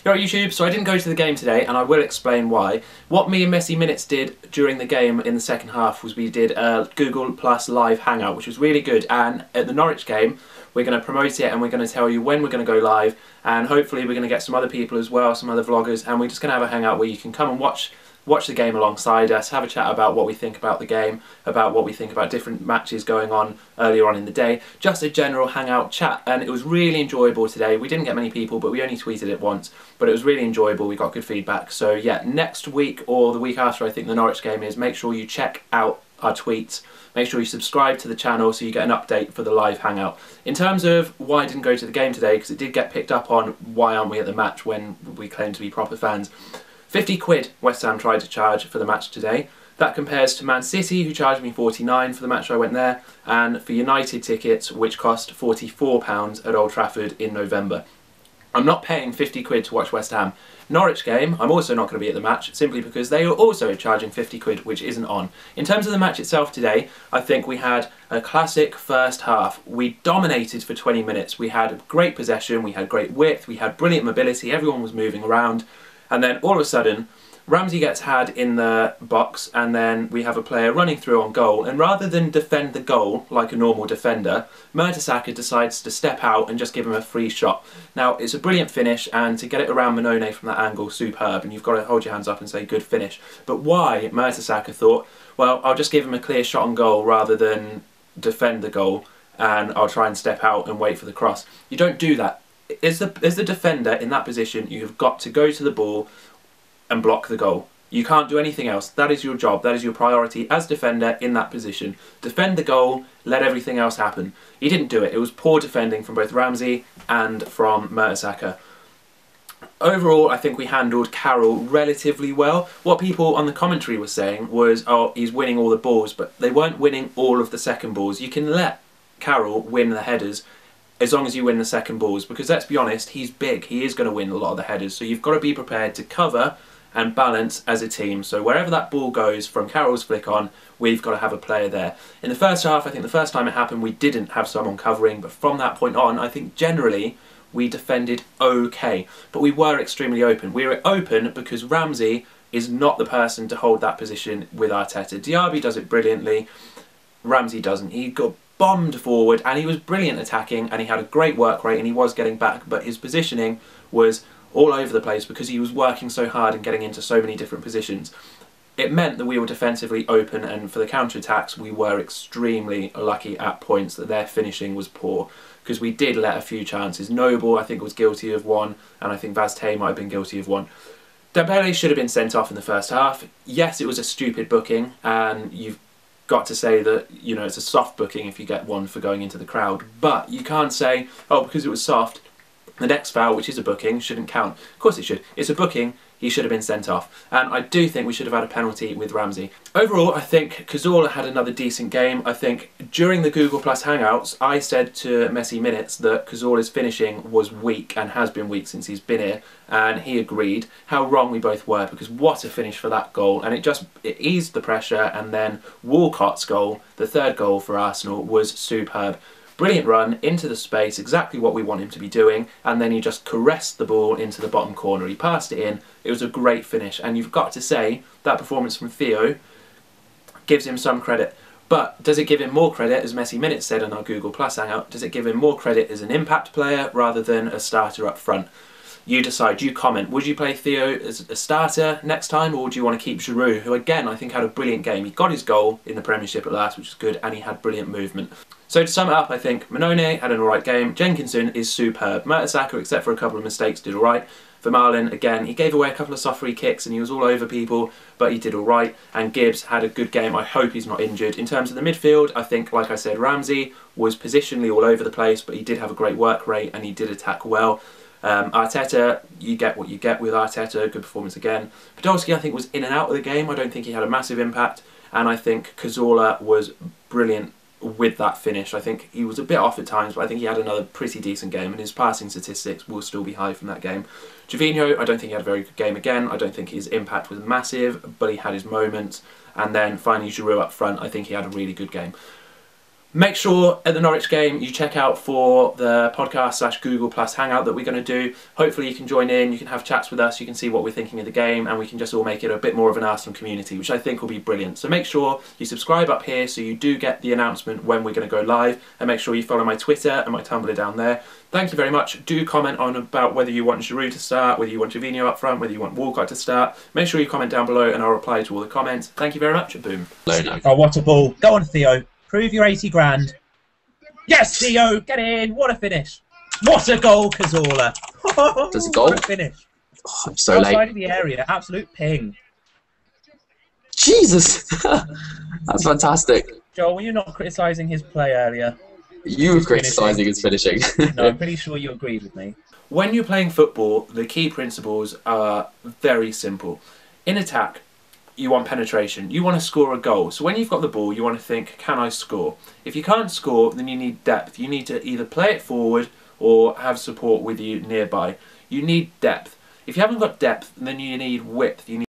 You're right, YouTube, so I didn't go to the game today, and I will explain why. What me and Messi Minutes did during the game in the second half was we did a Google Plus live hangout, which was really good, and at the Norwich game, we're going to promote it and we're going to tell you when we're going to go live, and hopefully we're going to get some other people as well, some other vloggers, and we're just going to have a hangout where you can come and watch the game alongside us, have a chat about what we think about the game, about what we think about different matches going on earlier on in the day, just a general hangout chat. And it was really enjoyable today. We didn't get many people, but we only tweeted it once, but it was really enjoyable. We got good feedback. So yeah, next week or the week after I think the Norwich game is, make sure you check out our tweets, make sure you subscribe to the channel so you get an update for the live hangout. In terms of why I didn't go to the game today, because it did get picked up on why aren't we at the match when we claim to be proper fans. 50 quid West Ham tried to charge for the match today. That compares to Man City, who charged me 49 for the match I went there, and for United tickets, which cost £44 at Old Trafford in November. I'm not paying 50 quid to watch West Ham. Norwich game, I'm also not going to be at the match, simply because they are also charging 50 quid, which isn't on. In terms of the match itself today, I think we had a classic first half. We dominated for 20 minutes. We had great possession, we had great width, we had brilliant mobility, everyone was moving around. And then all of a sudden, Ramsey gets had in the box, and then we have a player running through on goal, and rather than defend the goal like a normal defender, Mertesacker decides to step out and just give him a free shot. Now, it's a brilliant finish, and to get it around Manone from that angle, superb, and you've got to hold your hands up and say good finish. But why Mertesacker thought, well, I'll just give him a clear shot on goal rather than defend the goal, and I'll try and step out and wait for the cross. You don't do that. As the defender in that position, you've got to go to the ball and block the goal. You can't do anything else. That is your job. That is your priority as defender in that position. Defend the goal, let everything else happen. He didn't do it. It was poor defending from both Ramsey and from Mertesacker. Overall, I think we handled Carroll relatively well. What people on the commentary were saying was, oh, he's winning all the balls, but they weren't winning all of the second balls. You can let Carroll win the headers as long as you win the second balls, because let's be honest, he's big. He is going to win a lot of the headers, so you've got to be prepared to cover and balance as a team. So wherever that ball goes from Carroll's flick on, we've got to have a player there. In the first half, I think the first time it happened, we didn't have someone covering, but from that point on, I think generally we defended okay, but we were extremely open. We were open because Ramsey is not the person to hold that position with Arteta. Diaby does it brilliantly, Ramsey doesn't. He got bombed forward, and he was brilliant attacking, and he had a great work rate, and he was getting back, but his positioning was all over the place because he was working so hard and getting into so many different positions. It meant that we were defensively open, and for the counter-attacks we were extremely lucky at points that their finishing was poor, because we did let a few chances. Noble, I think, was guilty of one, and I think Vazte might have been guilty of one. Dembele should have been sent off in the first half. Yes, it was a stupid booking, and you've got to say that, you know, it's a soft booking if you get one for going into the crowd, but you can't say, oh, because it was soft, the next foul, which is a booking, shouldn't count. Of course it should. It's a booking. He should have been sent off. And I do think we should have had a penalty with Ramsey. Overall, I think Cazorla had another decent game. I think during the Google Plus Hangouts, I said to Messi Minutes that Cazorla's finishing was weak and has been weak since he's been here. And he agreed. How wrong we both were, because what a finish for that goal. And it eased the pressure. And then Walcott's goal, the third goal for Arsenal, was superb. Brilliant run into the space, exactly what we want him to be doing, and then he just caressed the ball into the bottom corner. He passed it in. It was a great finish, and you've got to say that performance from Theo gives him some credit. But does it give him more credit, as Messi Minutes said on our Google Plus Hangout, does it give him more credit as an impact player rather than a starter up front? You decide, you comment. Would you play Theo as a starter next time, or would you want to keep Giroud, who again I think had a brilliant game. He got his goal in the Premiership at last, which is good, and he had brilliant movement. So to sum it up, I think Manone had an alright game. Jenkinson is superb. Mertesacker, except for a couple of mistakes, did alright. For Marlon, again, he gave away a couple of soft free kicks and he was all over people, but he did alright. And Gibbs had a good game. I hope he's not injured. In terms of the midfield, I think, like I said, Ramsey was positionally all over the place, but he did have a great work rate and he did attack well. Arteta, you get what you get with Arteta, good performance again. Podolski, I think, was in and out of the game. I don't think he had a massive impact, and I think Cazorla was brilliant with that finish. I think he was a bit off at times, but I think he had another pretty decent game, and his passing statistics will still be high from that game. Gervinho, I don't think he had a very good game again. I don't think his impact was massive, but he had his moments. And then finally Giroud up front, I think he had a really good game. Make sure at the Norwich game you check out for the podcast / Google Plus hangout that we're going to do. Hopefully you can join in, you can have chats with us, you can see what we're thinking of the game, and we can just all make it a bit more of an Arsenal community, which I think will be brilliant. So make sure you subscribe up here so you do get the announcement when we're going to go live, and make sure you follow my Twitter and my Tumblr down there. Thank you very much. Do comment on about whether you want Giroud to start, whether you want Jovino up front, whether you want Walcott to start. Make sure you comment down below and I'll reply to all the comments. Thank you very much, and boom. Oh, what a ball. Go on, Theo. Prove your 80 grand. Yes, Theo, get in. What a finish. What a goal, Cazorla. Does it goal? What a finish. Oh, I'm so Outside late. of the area, absolute ping. Jesus! That's fantastic. Joel, were you not criticising his play earlier? You were criticising his finishing. No, I'm pretty sure you agreed with me. When you're playing football, the key principles are very simple. In attack, you want penetration. You want to score a goal. So when you've got the ball, you want to think, can I score? If you can't score, then you need depth. You need to either play it forward or have support with you nearby. You need depth. If you haven't got depth, then you need width. You need